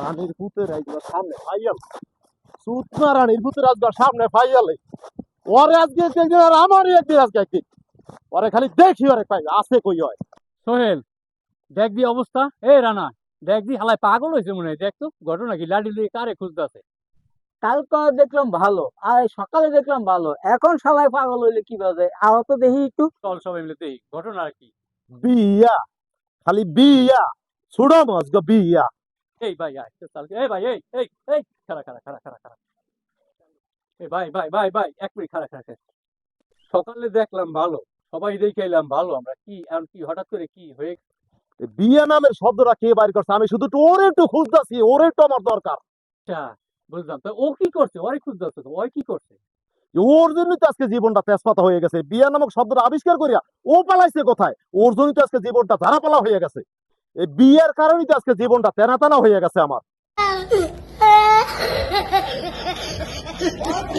রানীর ভূতের আজকে সামনে ফাইয়াল, সুতমা রানীর ভূতের আজকে সামনে ফাইয়ালে, ওরে আজকে একদিন আর আমারই একদিন আজকে একদিন, ওরে খালি দেখি ওরে পাই আছে কই হয়। সোহেল, দেখ দি অবস্থা। এ রানা, দেখ দি হালাই পাগল হয়েছে মনে হয়। দেখ তো ঘটনা কি, লাডি লুই কারে খুঁজতেছে। কালকে দেখলাম ভালো, আর এই সকালে দেখলাম ভালো, এখন সবাই পাগল হইলে কি বাজে? আরো তো দেখি একটু। চল সবাই মিলে দেখি ঘটনা আর কি। বিয়া, খালি বিয়া, ছুড়ো আজকে বিয়া। এই ভাই আয় তো চাল, এই ভাই, এই খারা খারা খারা খারা খারা, এই ভাই ভাই ভাই ভাই, এক মিনিট খারা খারা খারা। সকালে দেখলাম ভালো, সবাই দেখে এলাম ভালো, আমরা কি এখন কি হঠাৎ করে কি হয়ে এই বিয়া নামের শব্দটা কে বাইর করছে? আমি শুধু একটু ওরে একটু খুঁজতেছি, ওরে একটু আমার দরকার। গেছে? বুঝলাম তো, ও কি করছে? ওরে খুঁজতেছে তো, ওই কি করছে? ওর জন্যই তো আজকে জীবনটা তেজপাতা হয়ে গেছে। বিয়া নামক শব্দটা আবিষ্কার করিয়া ও পালাইছে কোথায়? ওর জন্যই তো আজকে জীবনটা ধারা পালা হয়ে গেছে। এই বিয়ের কারণেই তো আজকে জীবনটা তেনা তেনা হয়ে গেছে আমার।